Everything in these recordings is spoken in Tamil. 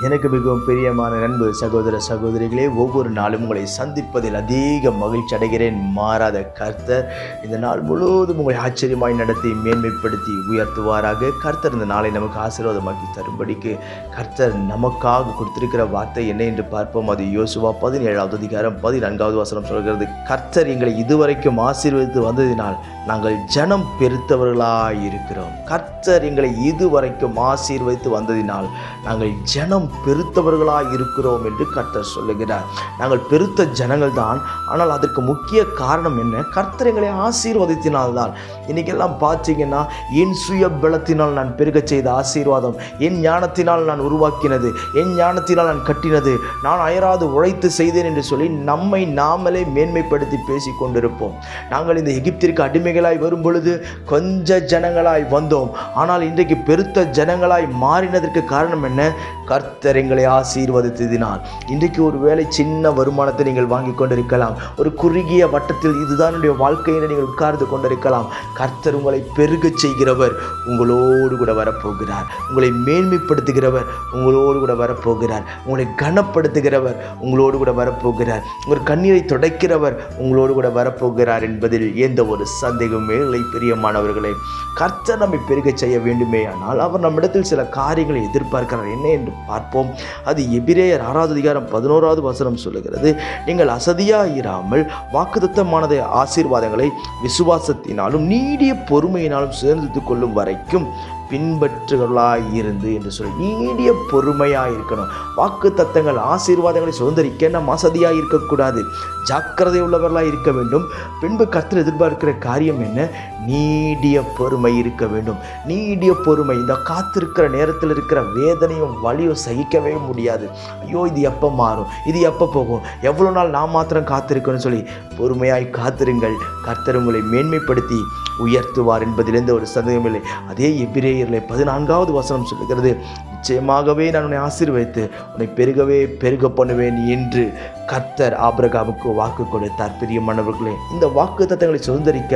எனக்கு மிகவும் பிரியமான நண்பு சகோதர சகோதரிகளே, ஒவ்வொரு நாளும் உங்களை சந்திப்பதில் அதிக மகிழ்ச்சி அடைகிறேன். மாறாத கர்த்தர் இந்த நாள் முழுவதும் உங்களை ஆச்சரியமாய் நடத்தி மேன்மைப்படுத்தி உயர்த்துவாராக. கர்த்தர் இந்த நாளை நமக்கு ஆசீர்வாதமாக்கி தரும்படிக்கு கர்த்தர் நமக்காக கொடுத்திருக்கிற வார்த்தை என்ன என்று பார்ப்போம். அது யோசுவா 17வது அதிகாரம் 14வது வசனம் சொல்கிறது, கர்த்தர் எங்களை இதுவரைக்கும் ஆசீர்வதித்து வந்ததினால் நாங்கள் ஜனம் பெருத்தவர்களாய் இருக்கிறோம். கர்த்தர் எங்களை இதுவரைக்கும் ஆசீர்வதித்து வந்ததினால் நாங்கள் ஜனம் பெருத்தவர்களாய் இருக்கிறோம் என்று கர்த்தர் சொல்லுகிறார். நாங்கள் பெருத்த ஜனங்கள் தான், ஆனால் அதற்கு முக்கிய காரணம் என்ன? கர்த்தர் எங்களை ஆசீர்வதித்தினால்தான். இன்னைக்கெல்லாம் பார்த்தீங்கன்னா, என் சுய பலத்தினால் நான் பெருக செய்த ஆசீர்வாதம், என் ஞானத்தினால் நான் உருவாக்கினது, என் ஞானத்தினால் நான் கட்டினது, நான் அயராது உழைத்து செய்தேன் என்று சொல்லி நம்மை நாமளே மேன்மைப்படுத்தி பேசி கொண்டிருப்போம். நாங்கள் இந்த எகிப்திற்கு அடிமைகளாய் வரும் பொழுது கொஞ்ச ஜனங்களாய் வந்தோம், ஆனால் இன்றைக்கு பெருத்த ஜனங்களாய் மாறினதற்கு காரணம் என்ன? கர்த்தர் எங்களை ஆசீர்வதித்ததினால். இன்றைக்கு ஒரு வேளை சின்ன வருமானத்தை நீங்கள் வாங்கி கொண்டிருக்கலாம், ஒரு குறுகிய வட்டத்தில் இதுதான் என்னுடைய வாழ்க்கை என்று நீங்கள் உட்கார்ந்து கொண்டிருக்கலாம். கர்த்தர் உங்களை பெருக செய்கிறவர் உங்களோடு கூட வரப்போகிறார். உங்களை மேன்மைப்படுத்துகிறவர் உங்களோடு கூட வரப்போகிறார். உங்களை கனப்படுத்துகிறவர் உங்களோடு கூட வரப்போகிறார். உங்கள் கண்ணீரை துடைக்கிறவர் உங்களோடு கூட வரப்போகிறார் என்பதில் எந்த ஒரு சந்தேகமே இல்லை. பிரியமானவர்களே, கர்த்தர் நம்மை பெருக செய்ய வேண்டுமே ஆனால் அவர் நம்மிடத்தில் சில காரியங்களை எதிர்பார்க்கிறார். என்ன என்று பார்ப்போம். அது எபிரேயர் 6வது அதிகாரம் 11வது வசனம் சொல்லுகிறது, நீங்கள் அசதியாயிராமல் வாக்குத்தத்தமானதை ஆசீர்வாதங்களை விசுவாசத்தினாலும் நீடிய பொறுமையினாலும் சேர்ந்து கொள்ளும் வரைக்கும் பின்பற்றுகளாய் இருந்து என்று சொல்லி நீடிய பொறுமையாக இருக்கணும். வாக்கு தத்தங்கள் ஆசீர்வாதங்களை சுதந்திரிக்க நாம் அசதியாக இருக்கக்கூடாது, ஜாக்கிரதை உள்ளவர்களாக இருக்க வேண்டும். பின்பு கர்த்தர் எதிர்பார்க்கிற காரியம் என்ன? நீடிய பொறுமை இருக்க வேண்டும். நீடிய பொறுமை. இந்த காத்திருக்கிற நேரத்தில் இருக்கிற வேதனையும் வலியும் சகிக்கவே முடியாது. ஐயோ, இது எப்போ மாறும், இது எப்போ போகும், எவ்வளோ நாள் நான் மாத்திரம் காத்திருக்கணும்னு சொல்லி பொறுமையாய் காத்திருங்கள். கர்த்தர் உங்களை மேன்மைப்படுத்தி உயர்த்துவார் என்பதில் எந்த ஒரு சந்தேகமில்லை. அதே எபிரேயரிலே 14வது வசனம் சொல்லுகிறது, நிச்சயமாகவே நான் உன்னை ஆசீர்வதித்து உன்னை பெருகவே பெருக பண்ணுவேன் என்று கர்த்தர் ஆபிரகாமுக்கு வாக்கு கொடுத்தார். பிரியமானவர்களே, இந்த வாக்கு தத்தங்களை சுதந்திரிக்க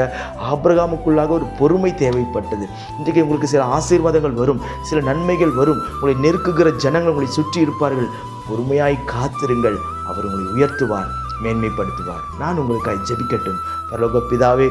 ஆபிரகாமுக்குள்ளாக ஒரு பொறுமை தேவைப்பட்டது. இன்றைக்கு உங்களுக்கு சில ஆசீர்வாதங்கள் வரும், சில நன்மைகள் வரும், உங்களை நெருக்குகிற ஜனங்கள் உங்களை சுற்றி இருப்பார்கள். பொறுமையாய் காத்திருங்கள், அவர் உங்களை உயர்த்துவார், மேன்மைப்படுத்துவார். நான் உங்களுக்காய் ஜெபிக்கட்டும். பரலோக பிதாவே,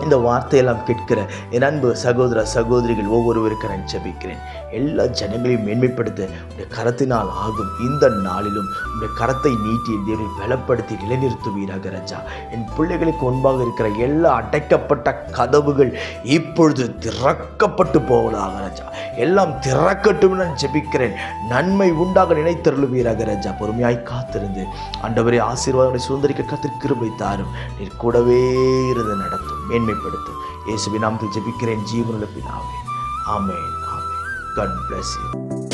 இந்த வார்த்தையெல்லாம் கேட்கிற என் அன்பு சகோதர சகோதரிகள் ஒவ்வொருவருக்கு நான் ஜெபிக்கிறேன். எல்லா ஜனங்களையும் மேன்மைப்படுத்த உடைய கரத்தினால் ஆகும். இந்த நாளிலும் உடைய கரத்தை நீட்டி தேவனை பலப்படுத்தி நிலைநிறுத்துவீராக ராஜா. என் பிள்ளைகளுக்கு முன்பாக இருக்கிற எல்லா அடைக்கப்பட்ட கதவுகள் இப்பொழுது திறக்கப்பட்டு போவதாக ராஜா. எல்லாம் திறக்கட்டும் நான் ஜெபிக்கிறேன். நன்மை உண்டாக நினைத்தருளுவீராக ராஜா. பொறுமையாய் காத்திருந்து ஆண்டவரே, ஆசீர்வாதங்களை சுதந்திரிக்க கர்த்தர் கிருபை தாரும். நீர் கூடவே இருந்து நடத்தும், மேன்மைப்படுத்தும். இயேசுவின் நாமத்தில் ஜெபிக்கிறேன் ஜீவனுள்ள பிதாவே. ஆமென். God bless you.